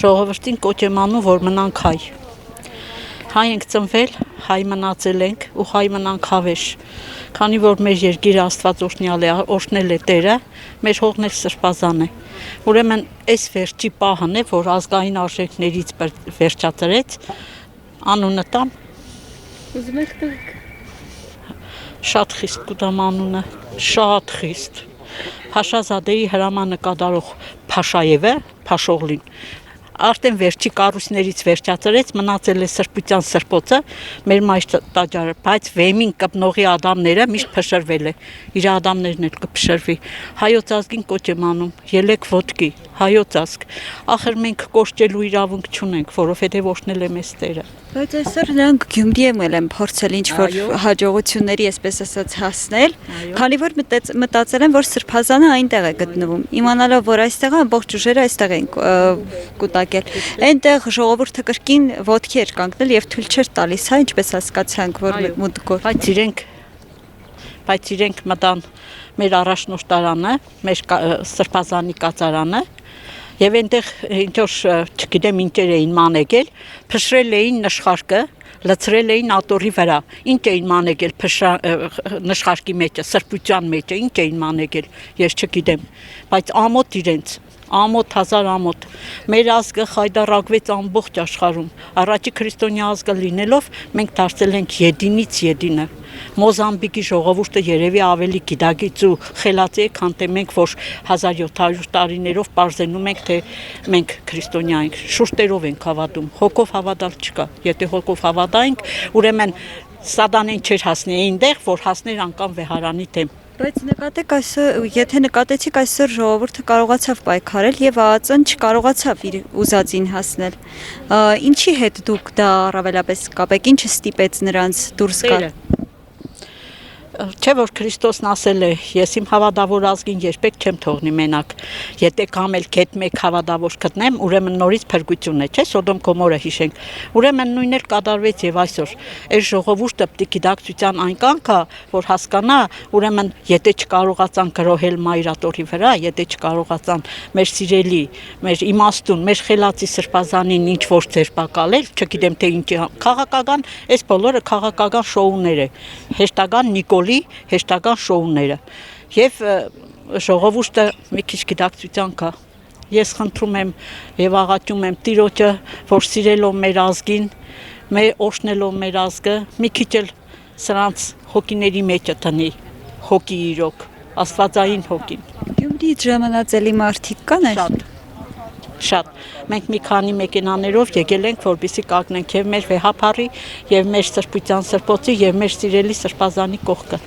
Ժողովրդին կոչ եմ անում, որ մնանք հայ։ Հայ ենք ծնվել, հայ մնացել ենք ու հայ մնանք հավերժ։ Քանի որ մեր երկիրը Աստված օրհնել է Տերը, մեր հողն էլ սրբազան է։ Ուրեմն այս վերջի պահն է, որ ազգային արժեքներից վերջացրեց, անունը տամ։ Ուզում եք տղեկ։ Շատ խիստ կուտամ անունը, շատ խիստ։ Փաշազադեի հրամանեկատարող Փաշաևը, Փաշօղլին, արդեն վերջի կառույցներից վերջացրեց, մնացել է սրբության սրբոցը, մեր մայր տաճարը, բայց վեմին կպնողի ադամները միշտ փշրվել է, իր ադամներն էլ կփշրվի։ Հայոց ազգին կոչ եմ անում, ելեք ոտքի, հայոց ազգ։ Ախր մենք կոշտելու իրավունք չունենք, որովհետև օրհնել է մեզ Տերը։ Բայց այսօր նրանք Գյումրիում են փորձել ինչ-որ հաջողությունների, այսպես ասած, հասնել, քանի որ մտածել են, որ սրբազանը այնտեղ է գտնվում։ Իմանալով, որ այստեղ ամբողջ ուժերը այստեղ են կուտակել։ Այնտեղ ժողովուրդը կրկին ոտքի էր կանգնել եւ թույլ չէր տալիս, հա, ինչպես հասկացանք, որ մուտքով։ Բայց իրենք մտան մեր առաջնորդարանը, մեր սրբազանի կացարանը, եւ այնտեղ ինչ որ չգիտեմ ինչեր էին մանեկել, փշրել էին նշխարկը, լցրել էին աթոռի վրա։ Ինչ էին մանեկել նշխարկի մեջը, սրբության մեջը, ինչ էին մանեկել, ես չգիտեմ, բայց ամոթ իրենց ամոթ, հազար ամոթ։ Մեր ազգը խայդարակվեց ամբողջ աշխարհում։ Առաջի քրիստոնյա ազգը լինելով մենք դարձել ենք յեդինից յեդինը։ Մոզամբիկի ժողովուրդը երևի ավելի գիտագից ու խելացի է, քան թե մենք, որ 1700 տարիներով պարզենում ենք, թե մենք քրիստոնյա ենք։ Շուրտերով ենք հավատում, հոգով հավատալ չկա։ Եթե հոգով հավատայինք, ուրեմն սատանեն չէր հասնի այնտեղ, որ հասներ անգամ վեհարանի դեմ։ Բայց նկատեք այսօր, եթե նկատեցիք այսօր ժողովուրդը կարողացավ պայքարել եւ ԱԱԾ-ն չկարողացավ իր ուզածին հասնել։ Ինչի հետ դուք դա առավելապես կապեք, ինչը ստիպեց նրանց դուրս գալ։ Չէ որ Քրիստոսն ասել է, ես իմ հավատավոր ազգին երբեք չեմ թողնի մենակ։ Եթե կամ էլ գետ մեկ հավատավոր գտնեմ, ուրեմն նորից փրկություն է, չէ՞, Սոդոմ Գոմորը հիշենք։ Ուրեմն նույնն էլ կատարվեց եւ այսօր։ Այս ժողովուրդը պիտի գիտակցության այն կանգա, որ հասկանա, ուրեմն եթե չկարողացան գրոհել մայրատորի վրա, եթե չկարողացան մեր սիրելի, մեր իմաստուն, մեր խելացի սրբազանին ինչ որ ձերբակալել, չգիտեմ թե ինչ քաղաքական, այս բոլորը քաղաքական շոուներ է։ Հեշտական Նիկոլի հեշտական շոուները եւ ժողովուրդը մի քիչ գիտակցության կա։ Ես խնդրում եմ եւ աղաչում եմ Տիրոջը, որ սիրելով մեր ազգին, օրհնելով մեր ազգը, մի քիչ էլ սրանց հոգիների մեջը տնի, հոգի իրոք, աստվածային հոգին։ Գյումրիից ժամանածելի մարդիկ կան այստեղ։ Շատ։ Մենք մի քանի մեքենաներով եկել ենք, որպեսզի կանգնենք եւ մեր վեհապարի, եւ մեր սրբության սրբոցի, եւ մեր սիրելի սրբազանի կողքը։